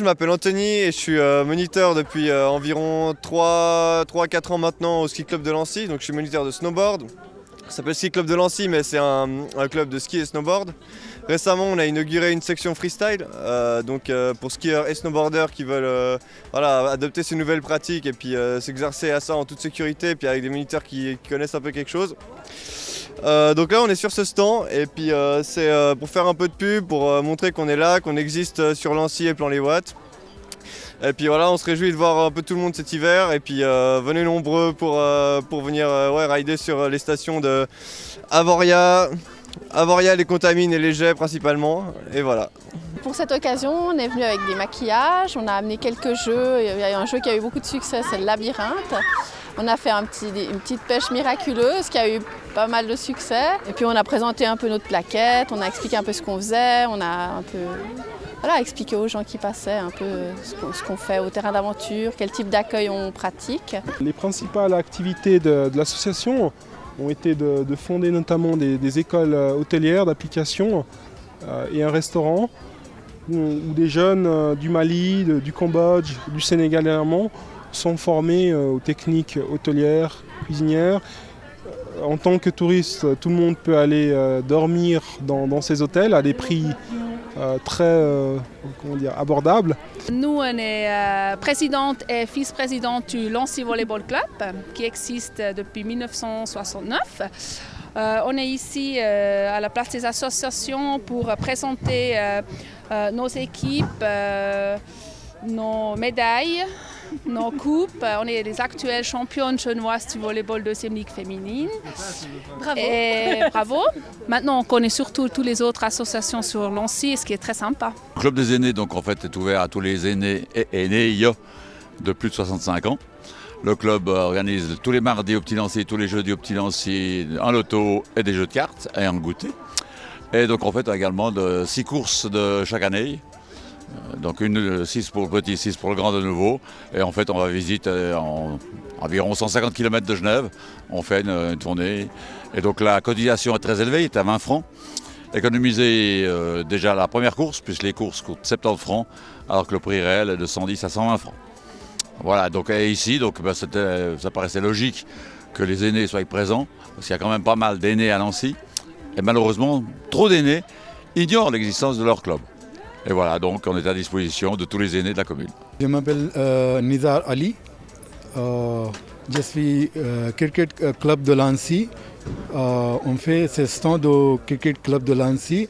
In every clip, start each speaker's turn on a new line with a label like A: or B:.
A: Je m'appelle Anthony et je suis moniteur depuis environ 3-4 ans maintenant au ski club de Lancy. Donc je suis moniteur de snowboard. Ça s'appelle Ski Club de Lancy, mais c'est un club de ski et snowboard. Récemment, on a inauguré une section freestyle, pour skieurs et snowboarders qui veulent adopter ces nouvelles pratiques et puis s'exercer à ça en toute sécurité, et puis avec des moniteurs qui connaissent un peu quelque chose. Donc là, on est sur ce stand et puis c'est pour faire un peu de pub, pour montrer qu'on est là, qu'on existe sur Lancy et Plan-les-Ouates. Et puis voilà, on se réjouit de voir un peu tout le monde cet hiver et puis venez nombreux pour venir rider sur les stations de Avoria, les Contamines et les Jets principalement, et voilà.
B: Pour cette occasion, on est venu avec des maquillages, on a amené quelques jeux. Il y a un jeu qui a eu beaucoup de succès, c'est le labyrinthe. On a fait une petite pêche miraculeuse qui a eu pas mal de succès. Et puis on a présenté un peu notre plaquette, on a expliqué un peu ce qu'on faisait, on a un peu expliqué aux gens qui passaient un peu ce qu'on fait au terrain d'aventure, quel type d'accueil on pratique.
C: Les principales activités de l'association ont été de fonder notamment des écoles hôtelières d'application et un restaurant où des jeunes du Mali, du Cambodge, du Sénégal également sont formés aux techniques hôtelières, cuisinières. En tant que touriste, tout le monde peut aller dormir dans ces hôtels à des prix très abordables.
D: Nous, on est présidente et vice-présidente du Lancy Volleyball Club qui existe depuis 1969. On est ici à la place des associations pour présenter nos équipes, nos médailles, nos coupes. On est les actuelles championnes chinoises du volleyball deuxième ligue féminine.
B: Bravo.
D: Et bravo. Maintenant, on connaît surtout toutes les autres associations sur Lancy, ce qui est très sympa.
E: Le Club des aînés donc, en fait, est ouvert à tous les aînés et aînés de plus de 65 ans. Le club organise tous les mardis au Petit Lancy, tous les jeudis au Petit Lancy, un loto et des jeux de cartes et un goûter. Et donc on fait également 6 courses de chaque année. Donc 6 pour le petit, 6 pour le grand de nouveau. Et en fait, on va visiter environ 150 km de Genève. On fait une tournée. Et donc la cotisation est très élevée, il est à 20 francs. Économiser déjà la première course, puisque les courses coûtent 70 francs, alors que le prix réel est de 110 à 120 francs. Voilà, donc ici, ça paraissait logique que les aînés soient présents, parce qu'il y a quand même pas mal d'aînés à Nancy. Et malheureusement, trop d'aînés ignorent l'existence de leur club. Et voilà, donc on est à disposition de tous les aînés de la commune.
F: Je m'appelle Nizar Ali. Je suis Cricket Club de Lancy. On fait ce stand au Cricket Club de Lancy.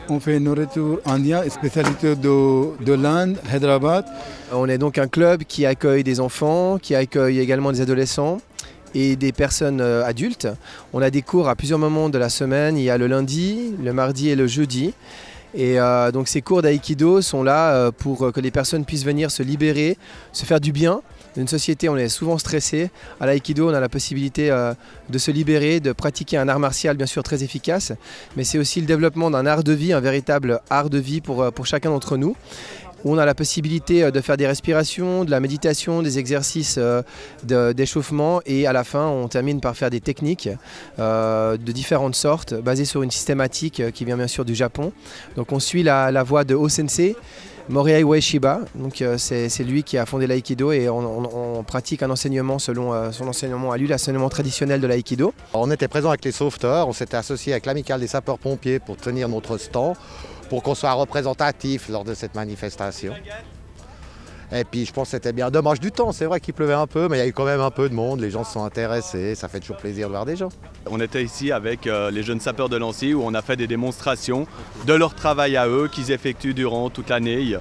F: On fait nourriture indienne, spécialité de l'Inde, Hyderabad.
G: On est donc un club qui accueille des enfants, qui accueille également des adolescents et des personnes adultes. On a des cours à plusieurs moments de la semaine. Il y a le lundi, le mardi et le jeudi. Et donc ces cours d'aïkido sont là pour que les personnes puissent venir se libérer, se faire du bien. Dans une société, on est souvent stressé. À l'aïkido, on a la possibilité de se libérer, de pratiquer un art martial bien sûr très efficace. Mais c'est aussi le développement d'un art de vie, un véritable art de vie pour chacun d'entre nous. Où on a la possibilité de faire des respirations, de la méditation, des exercices d'échauffement et à la fin on termine par faire des techniques de différentes sortes basées sur une systématique qui vient bien sûr du Japon. Donc on suit la voie de O-sensei, Morihei Ueshiba, donc c'est lui qui a fondé l'aïkido et on pratique un enseignement selon son enseignement à lui, l'enseignement traditionnel de l'aïkido.
H: On était présent avec les sauveteurs, on s'était associé avec l'amicale des sapeurs-pompiers pour tenir notre stand, pour qu'on soit représentatif lors de cette manifestation. Et puis je pense que c'était bien. Dommage du temps, c'est vrai qu'il pleuvait un peu, mais il y a eu quand même un peu de monde, les gens se sont intéressés, ça fait toujours plaisir de voir des gens.
I: On était ici avec les jeunes sapeurs de Lancy où on a fait des démonstrations de leur travail à eux qu'ils effectuent durant toute l'année.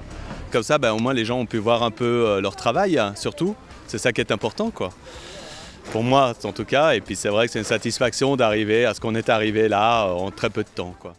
I: Comme ça, au moins les gens ont pu voir un peu leur travail, surtout. C'est ça qui est important, quoi. Pour moi en tout cas, et puis c'est vrai que c'est une satisfaction d'arriver à ce qu'on est arrivé là en très peu de temps, quoi.